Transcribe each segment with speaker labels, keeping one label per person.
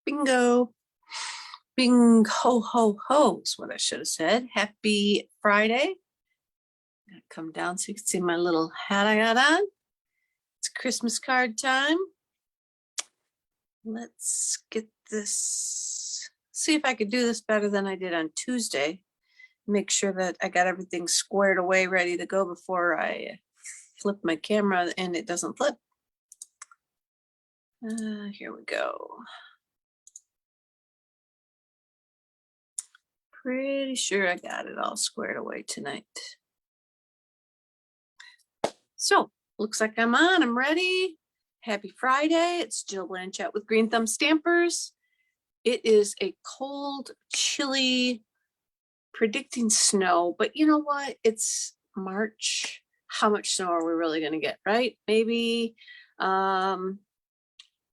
Speaker 1: Bingo. Bing ho ho ho is what I should have said. Happy Friday. I'm gonna come down so you can see my little hat I got on. It's Christmas card time. Let's get this, see if I could do this better than I did on Tuesday. Make sure that I got everything squared away, ready to go before I flip my camera and it doesn't flip. Here we go. Pretty sure I got it all squared away tonight. So, looks like I'm on, I'm ready. Happy Friday, it's Jill Blanchett with Green Thumb Stampers. It is a cold, chilly, predicting snow, but you know what? It's March. How much snow are we really gonna get, right? Maybe an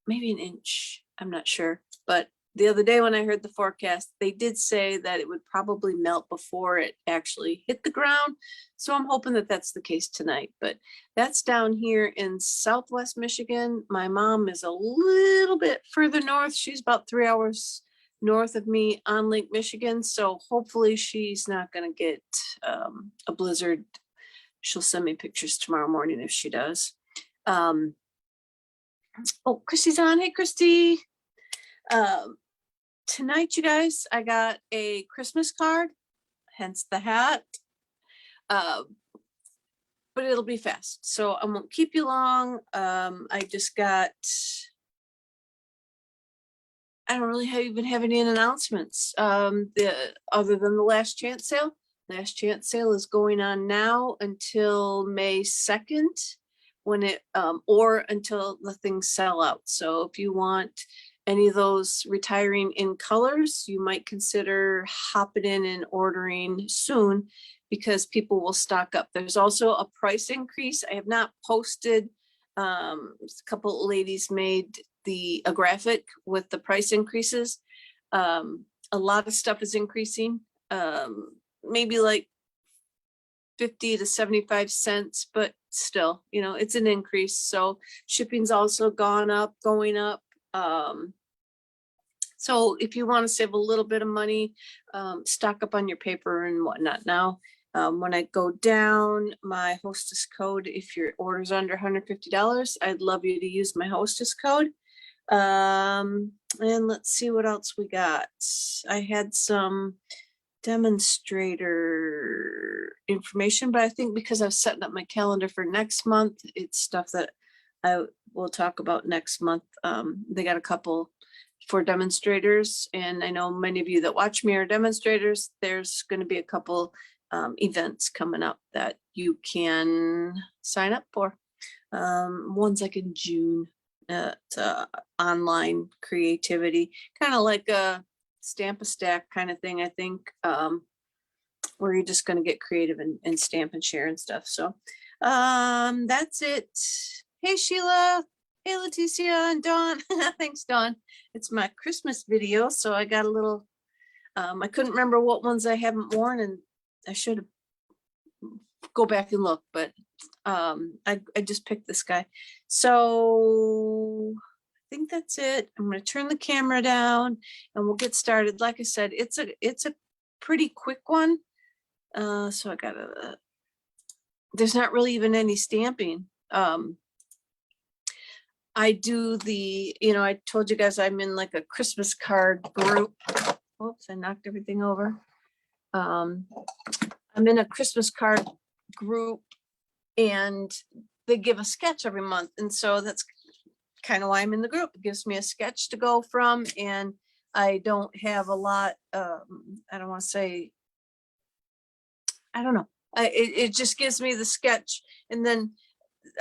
Speaker 1: inch, I'm not sure. But the other day when I heard the forecast, they did say that it would probably melt before it actually hit the ground. So I'm hoping that that's the case tonight, but that's down here in Southwest Michigan. My mom is a little bit further north. She's about 3 hours north of me on Lake Michigan. So hopefully she's not going to get a blizzard. She'll send me pictures tomorrow morning if she does. Oh, Christy's on. Hey, Christy. Tonight, you guys, I got a Christmas card, hence the hat. But it'll be fast, so I won't keep you long. I just got, I don't really even have any announcements other than the last chance sale. Last chance sale is going on now until May 2nd, when it or until the things sell out. So if you want any of those retiring in colors, you might consider hopping in and ordering soon, because people will stock up. There's also a price increase. I have not posted. A couple of ladies made a graphic with the price increases. A lot of stuff is increasing, maybe like 50 to 75 cents, but still, you know, it's an increase. So shipping's also going up. So if you want to save a little bit of money, stock up on your paper and whatnot. Now, when I go down, my hostess code, if your order's under $150, I'd love you to use my hostess code. And let's see what else we got. I had some demonstrator information, but I think because I was setting up my calendar for next month, it's stuff that I will talk about next month. They got a couple for demonstrators, and I know many of you that watch me are demonstrators. There's going to be a couple events coming up that you can sign up for. One's like in June, online creativity, kind of like a Stamp a Stack kind of thing, I think, where you're just going to get creative and stamp and share and stuff. So that's it. Hey, Sheila. Hey, Leticia and Dawn. Thanks, Dawn. It's my Christmas video, so I got a little, I couldn't remember what ones I haven't worn, and I should go back and look, but I just picked this guy. So I think that's it. I'm going to turn the camera down and we'll get started. Like I said, it's a pretty quick one. So I got there's not really even any stamping. I do I told you guys I'm in like a Christmas card group. Oops, I knocked everything over. I'm in a Christmas card group, and they give a sketch every month. And so that's kind of why I'm in the group. It gives me a sketch to go from, and I don't have a lot, I don't want to say, I don't know. It just gives me the sketch, and then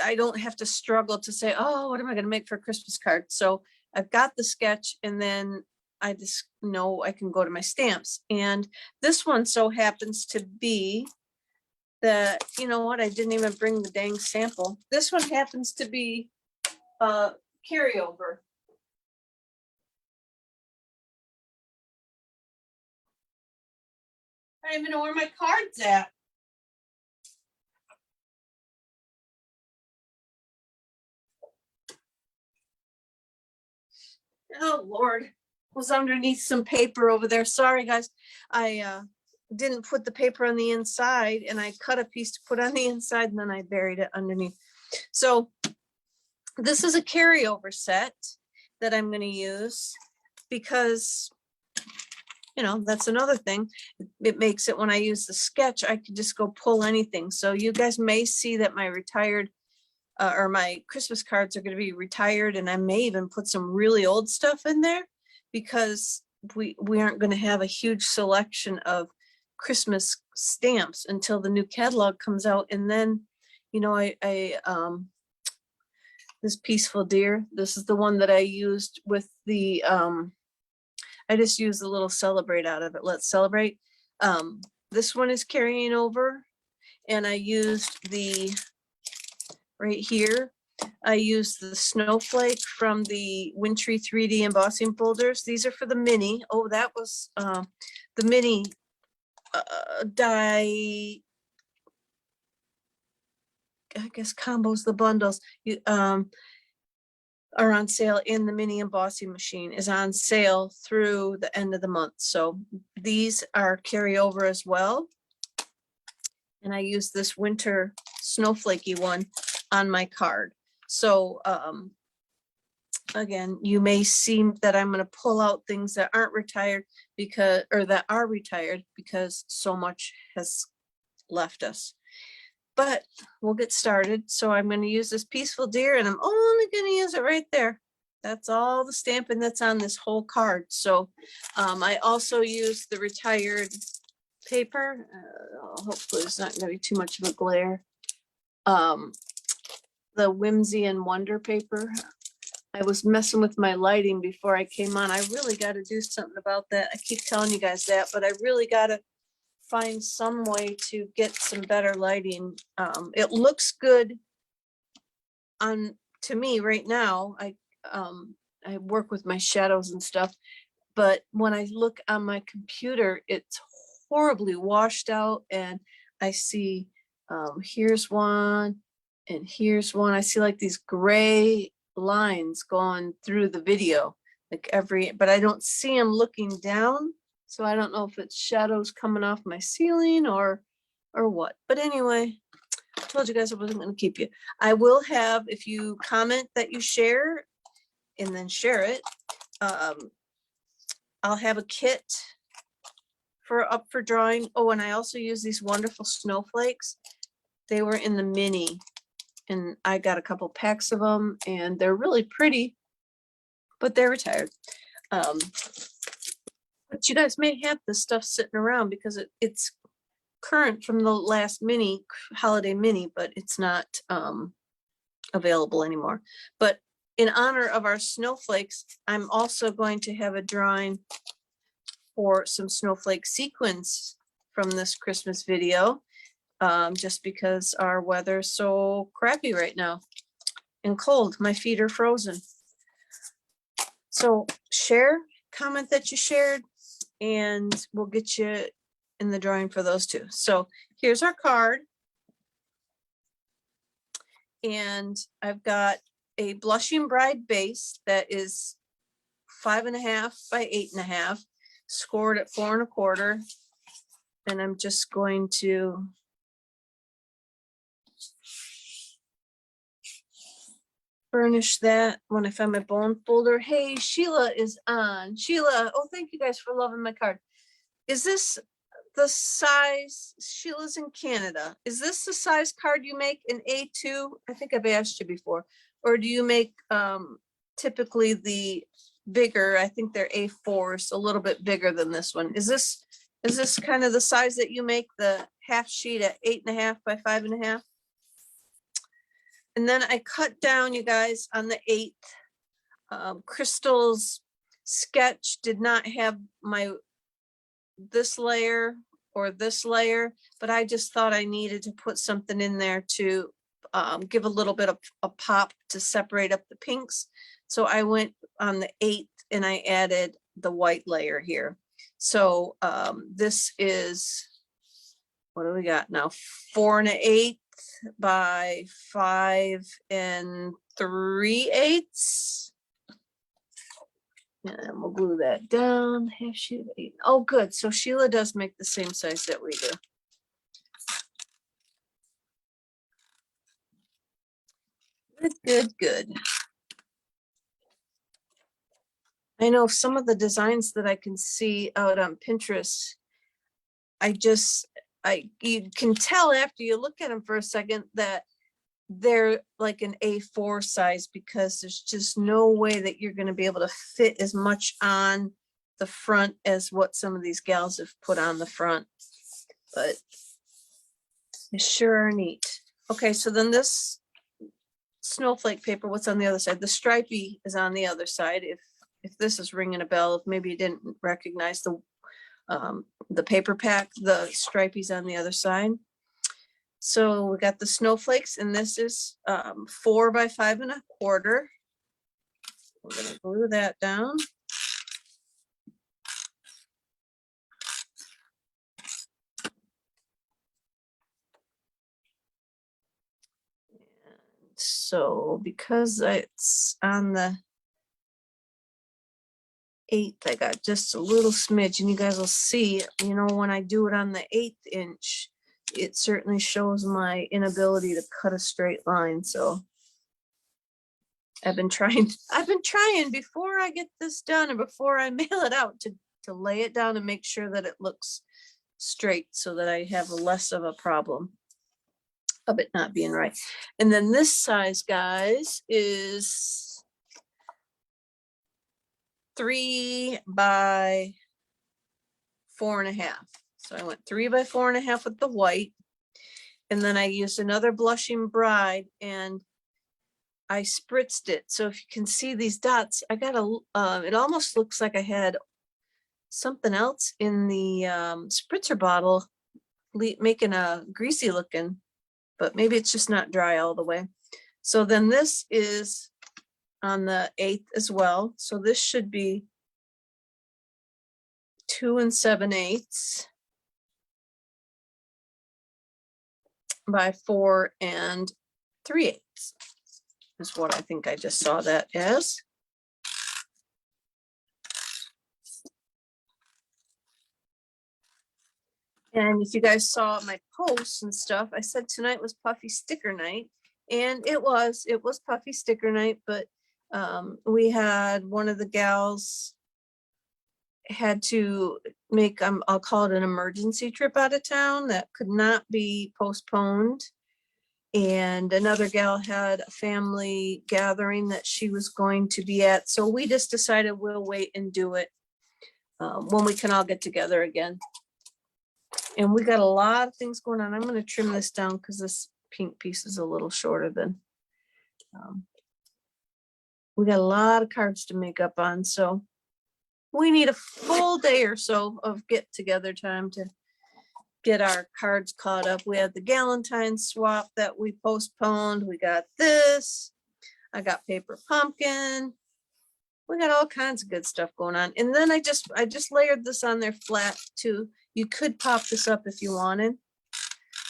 Speaker 1: I don't have to struggle to say, oh, what am I going to make for a Christmas card? So I've got the sketch, and then I just know I can go to my stamps. And this one so happens to be that, you know what, I didn't even bring the dang sample. This one happens to be carryover. I don't even know where my card's at. Oh, Lord. was underneath some paper over there. Sorry, guys. I didn't put the paper on the inside, and I cut a piece to put on the inside, and then I buried it underneath. So this is a carryover set that I'm going to use because, you know, that's another thing. It makes it when I use the sketch, I can just go pull anything. So you guys may see that my retired or my Christmas cards are going to be retired, and I may even put some really old stuff in there because we aren't going to have a huge selection of Christmas stamps until the new catalog comes out. And then, you know, I this Peaceful Deer, this is the one that I used with the I just used a little Celebrate out of it. Let's Celebrate. This one is carrying over, and I used the right here. I used the Snowflake from the Wintry 3D embossing folders. These are for the mini. Oh, that was the mini die, I guess combos, the bundles you are on sale in the mini embossing machine is on sale through the end of the month. So these are carryover as well. And I use this winter snowflakey one on my card. So again, you may see that I'm going to pull out things that aren't retired because, or that are retired because so much has left us. But we'll get started. So I'm going to use this Peaceful Deer, and I'm only going to use it right there. That's all the stamping that's on this whole card. So I also use the retired paper. Hopefully it's not going to be too much of a glare. The Whimsy and Wonder paper. I was messing with my lighting before I came on. I really got to do something about that. I keep telling you guys that, but I really got to find some way to get some better lighting. It looks good on to me right now. I work with my shadows and stuff, but when I look on my computer, it's horribly washed out, and I see here's one and here's one. I see like these gray lines going through the video, like but I don't see them looking down. So I don't know if it's shadows coming off my ceiling or what. But anyway, I told you guys I wasn't going to keep you. I will have, if you comment that you share and then share it, I'll have a kit up for drawing. Oh, and I also use these wonderful snowflakes. They were in the mini, and I got a couple packs of them, and they're really pretty, but they're retired. But you guys may have this stuff sitting around because it's current from the last holiday mini, but it's not available anymore. But in honor of our snowflakes, I'm also going to have a drawing for some snowflake sequins from this Christmas video, just because our weather's so crappy right now and cold. My feet are frozen. So share, comment that you shared, and we'll get you in the drawing for those two. So here's our card. And I've got a Blushing Bride base that is 5.5 by 8.5, scored at 4 1/4. And I'm just going to burnish that when I find my bone folder. Hey, Sheila is on. Sheila, oh, thank you guys for loving my card. Is this the size? Sheila's in Canada. Is this the size card you make in A2? I think I've asked you before. Or do you make typically the bigger? I think they're A4s, a little bit bigger than this one. Is this kind of the size that you make, the half sheet at 8.5 by 5.5? And then I cut down, you guys, on the 8th. Crystal's sketch did not have this layer or this layer, but I just thought I needed to put something in there to give a little bit of a pop to separate up the pinks. So I went on the 8th and I added the white layer here. So this is, what do we got now? 4 1/8 by 5 3/8. And we'll glue that down. Half sheet of 8. Oh, good. So Sheila does make the same size that we do. Good, good, good. I know some of the designs that I can see out on Pinterest, you can tell after you look at them for a second that they're like an A4 size, because there's just no way that you're going to be able to fit as much on the front as what some of these gals have put on the front, but they sure are neat. Okay, so then this snowflake paper, what's on the other side? The stripey is on the other side. If this is ringing a bell, if maybe you didn't recognize the paper pack, the stripey's on the other side. So we got the snowflakes, and this is 4 by 5 1/4. We're gonna glue that down. And so because it's on the 8th, I got just a little smidge, and you guys will see, you know, when I do it on the 1/8 inch, it certainly shows my inability to cut a straight line. So I've been trying before I get this done and before I mail it out to lay it down and make sure that it looks straight, so that I have less of a problem of it not being right. And then this size, guys, is 3 by 4 1/2. So I went 3 by 4 1/2 with the white, and then I used another blushing bride and I spritzed it. So if you can see these dots, I got it almost looks like I had something else in the spritzer bottle making a greasy looking, but maybe it's just not dry all the way. So then this is on the 8th as well. So this should be 2 7/8 by 4 3/8 is what I think I just saw that as. And if you guys saw my posts and stuff, I said tonight was puffy sticker night, and it was puffy sticker night, but we had one of the gals had to make, I'll call it an emergency trip out of town that could not be postponed. And another gal had a family gathering that she was going to be at. So we just decided we'll wait and do it when we can all get together again. And we got a lot of things going on. I'm going to trim this down because this pink piece is a little shorter than, we got a lot of cards to make up on. So we need a full day or so of get together time to get our cards caught up. We had the Galentine swap that we postponed. We got this. I got paper pumpkin. We got all kinds of good stuff going on. And then I just layered this on there flat too. You could pop this up if you wanted.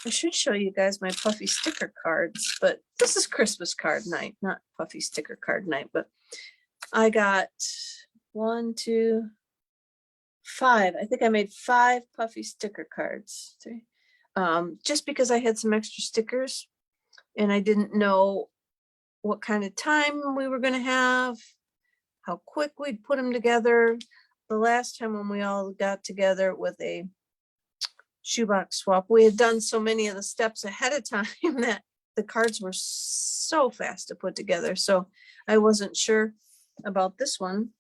Speaker 1: I should show you guys my puffy sticker cards, but this is Christmas card night, not puffy sticker card night. But I got 1, 2, 5. I think I made 5 puffy sticker cards. Just because I had some extra stickers and I didn't know what kind of time we were going to have, how quick we'd put them together. The last time when we all got together with a shoebox swap, we had done so many of the steps ahead of time that the cards were so fast to put together. So I wasn't sure about this one.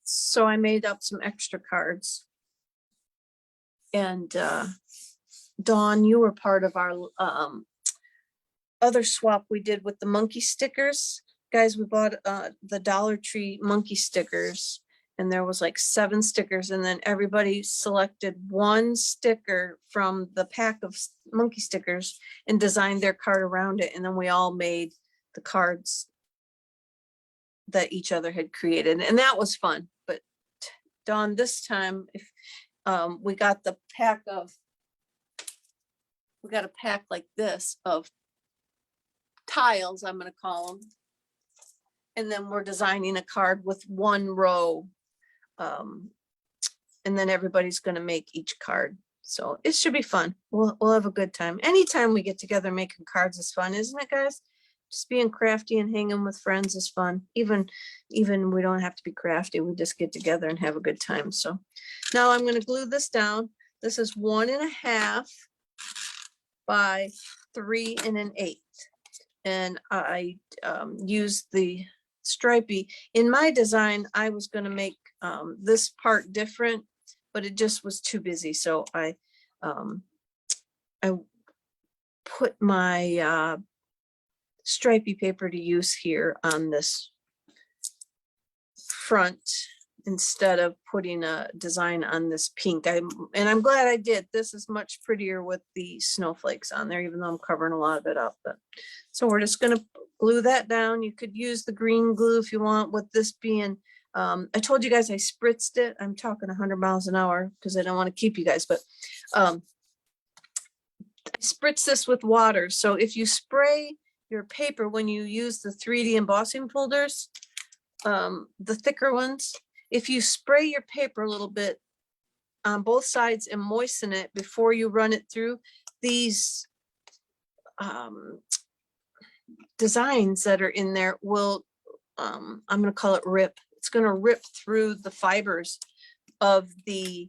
Speaker 1: So I made up some extra cards. And Dawn, you were part of our other swap we did with the monkey stickers. Guys, we bought the Dollar Tree monkey stickers, and there was like 7 stickers, and then everybody selected one sticker from the pack of monkey stickers and designed their card around it, and then we all made the cards that each other had created, and that was fun. But Dawn, this time, if we got a pack like this of tiles, I'm going to call them. And then we're designing a card with one row. And then everybody's going to make each card. So it should be fun. We'll have a good time. Anytime we get together making cards is fun, isn't it, guys? Just being crafty and hanging with friends is fun. Even we don't have to be crafty. We just get together and have a good time. So now I'm going to glue this down. This is 1.5 by 3 1/8. And I used the stripey. In my design, I was going to make this part different, but it just was too busy. So I put my stripey paper to use here on this front instead of putting a design on this pink. And I'm glad I did. This is much prettier with the snowflakes on there, even though I'm covering a lot of it up. But so we're just going to glue that down. You could use the green glue if you want, with this being I told you guys I spritzed it. I'm talking 100 miles an hour because I don't want to keep you guys, but I spritz this with water. So if you spray your paper when you use the 3D embossing folders, the thicker ones, if you spray your paper a little bit on both sides and moisten it before you run it through, these designs that are in there will, I'm going to call it rip. It's going to rip through the fibers of the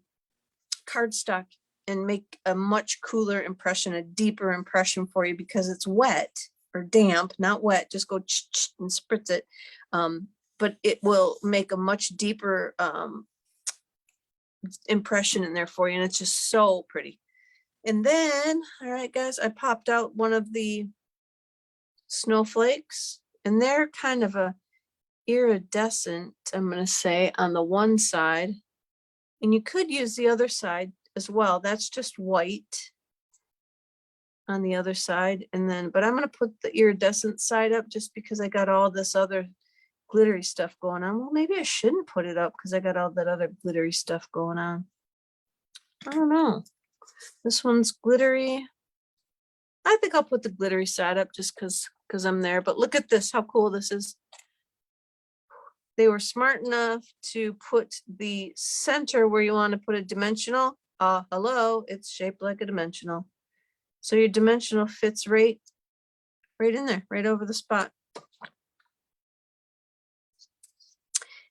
Speaker 1: cardstock and make a much cooler impression, a deeper impression for you, because it's wet or damp, not wet. Just go and spritz it. But it will make a much deeper impression in there for you. And it's just so pretty. And then, all right, guys, I popped out one of the snowflakes, and they're kind of a iridescent, I'm going to say, on the one side. And you could use the other side as well. That's just white on the other side. And then, but I'm going to put the iridescent side up just because I got all this other glittery stuff going on. Well, maybe I shouldn't put it up because I got all that other glittery stuff going on. I don't know. This one's glittery. I think I'll put the glittery side up just because I'm there. But look at this, how cool this is. They were smart enough to put the center where you want to put a dimensional. Hello, it's shaped like a dimensional. So your dimensional fits right in there, right over the spot.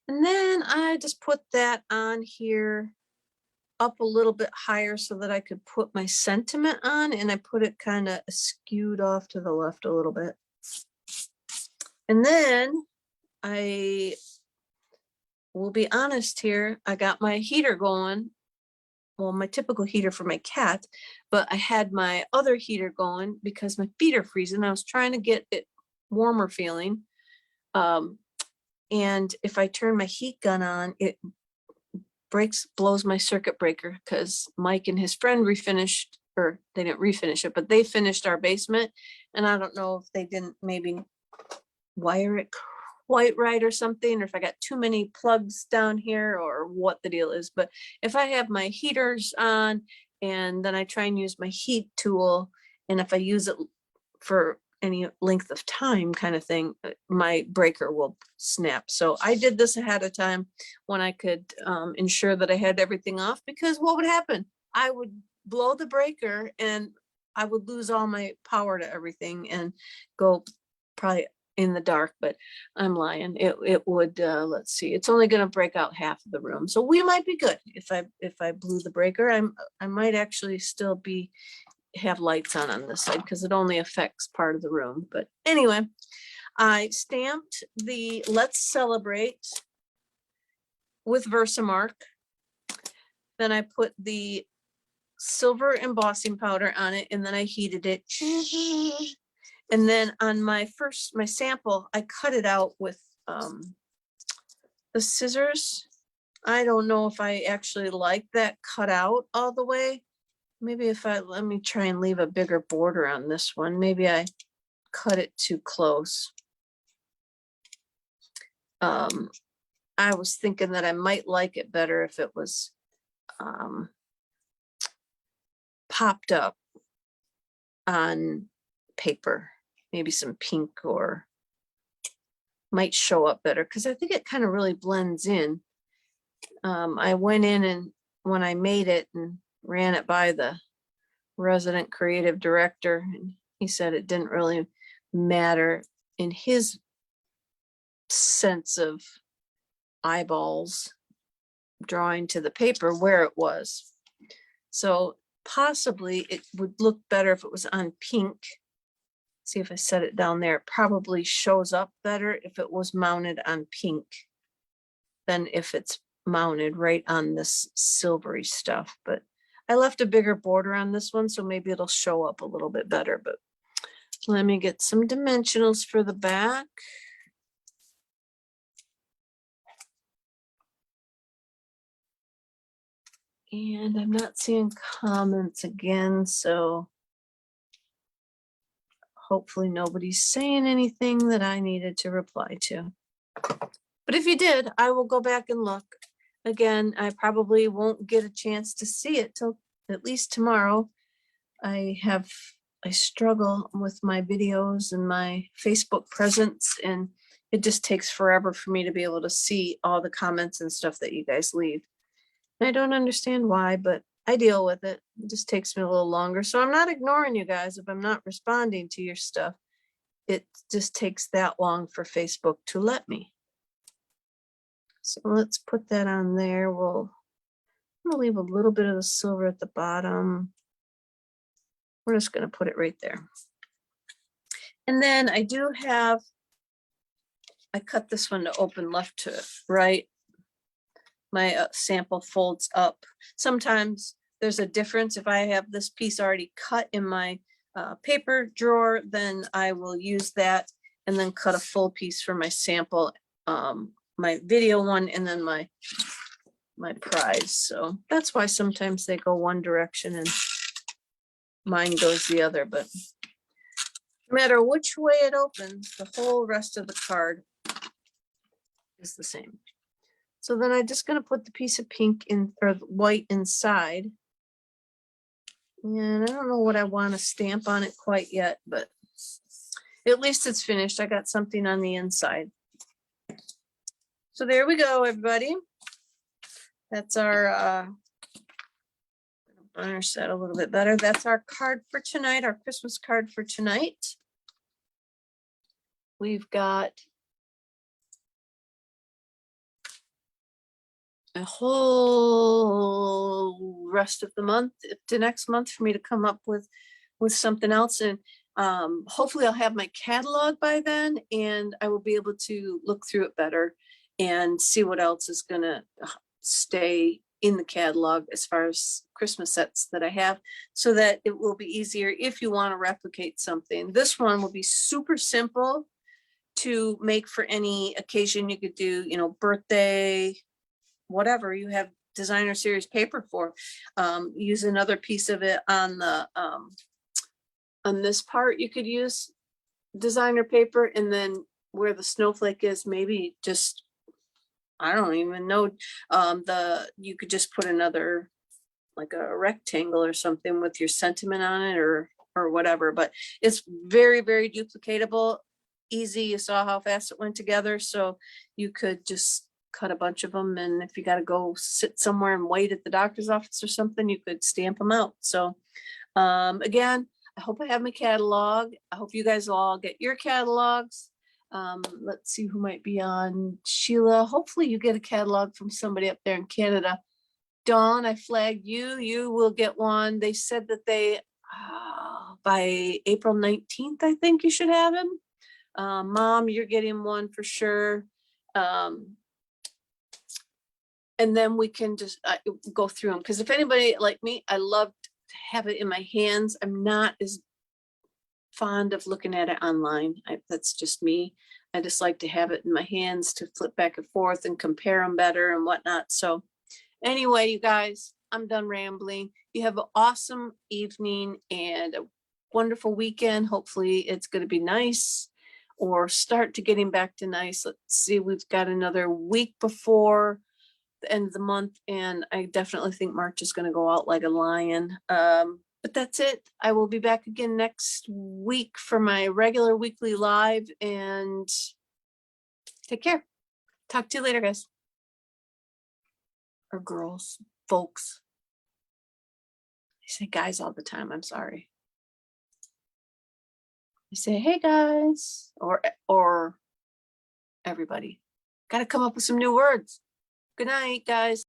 Speaker 1: And then I just put that on here up a little bit higher so that I could put my sentiment on, and I put it kind of skewed off to the left a little bit. And then I will be honest here, I got my heater going. Well, my typical heater for my cat, but I had my other heater going because my feet are freezing. I was trying to get it warmer feeling. And if I turn my heat gun on, it blows my circuit breaker, because Mike and his friend refinished, or they didn't refinish it, but they finished our basement. And I don't know if they didn't maybe wire it quite right or something, or if I got too many plugs down here or what the deal is. But if I have my heaters on and then I try and use my heat tool, and if I use it for any length of time kind of thing, my breaker will snap. So I did this ahead of time when I could ensure that I had everything off, because what would happen? I would blow the breaker and I would lose all my power to everything and go probably in the dark. But I'm lying. It would, let's see, it's only going to break out half of the room. So we might be good. If I blew the breaker, I might actually still have lights on this side, because it only affects part of the room. But anyway, I stamped the Let's Celebrate with Versamark. Then I put the silver embossing powder on it, and then I heated it. And then on my sample, I cut it out with the scissors. I don't know if I actually like that cut out all the way. Maybe let me try and leave a bigger border on this one. Maybe I cut it too close. I was thinking that I might like it better if it was popped up on paper, maybe some pink or might show up better because I think it kind of really blends in. I went in and when I made it and ran it by the resident creative director, and he said it didn't really matter in his sense of eyeballs drawing to the paper where it was. So possibly it would look better if it was on pink. See if I set it down there, it probably shows up better if it was mounted on pink than if it's mounted right on this silvery stuff. But I left a bigger border on this one, so maybe it'll show up a little bit better. But let me get some dimensionals for the back. And I'm not seeing comments again, so hopefully nobody's saying anything that I needed to reply to. But if you did, I will go back and look. Again, I probably won't get a chance to see it till at least tomorrow. I struggle with my videos and my Facebook presence, and it just takes forever for me to be able to see all the comments and stuff that you guys leave. And I don't understand why, but I deal with it. It just takes me a little longer. So I'm not ignoring you guys if I'm not responding to your stuff. It just takes that long for Facebook to let me. So let's put that on there. I'm gonna leave a little bit of the silver at the bottom. We're just gonna put it right there. And then I cut this one to open left to right. My sample folds up. Sometimes there's a difference. If I have this piece already cut in my paper drawer, then I will use that and then cut a full piece for my sample, my video one, and then my prize. So that's why sometimes they go one direction and mine goes the other, but no matter which way it opens, the whole rest of the card is the same. So then I'm just going to put the piece of pink in, or white inside. And I don't know what I want to stamp on it quite yet, but at least it's finished. I got something on the inside. So there we go, everybody. That's our, burnish that a little bit better. That's our card for tonight, our Christmas card for tonight. We've got a whole rest of the month to next month for me to come up with something else, and hopefully I'll have my catalog by then and I will be able to look through it better and see what else is gonna stay in the catalog as far as Christmas sets that I have, so that it will be easier if you want to replicate something. This one will be super simple to make for any occasion. You could do, you know, birthday, whatever you have designer series paper for. Use another piece of it on the on this part. You could use designer paper, and then where the snowflake is, maybe just, I don't even know, you could just put another, like a rectangle or something with your sentiment on it, or whatever. But it's very, very duplicatable, easy. You saw how fast it went together, so you could just cut a bunch of them, and if you got to go sit somewhere and wait at the doctor's office or something, you could stamp them out. So again, I hope I have my catalog. I hope you guys will all get your catalogs. Let's see who might be on. Sheila, hopefully you get a catalog from somebody up there in Canada. Dawn, I flagged you. You will get one. They said that they, by April 19th, I think you should have him. Mom, you're getting one for sure. And then we can just go through them. Because if anybody like me, I love to have it in my hands. I'm not as fond of looking at it online. That's just me. I just like to have it in my hands to flip back and forth and compare them better and whatnot. So anyway, you guys, I'm done rambling. You have an awesome evening and a wonderful weekend. Hopefully it's going to be nice, or start to getting back to nice. Let's see, we've got another week before the end of the month, and I definitely think March is going to go out like a lion. But that's it. I will be back again next week for my regular weekly live, and Take care. Talk to you later, guys. Or girls, folks. I say guys all the time. I'm sorry. I say, hey guys, or everybody. Got to come up with some new words. Good night, guys.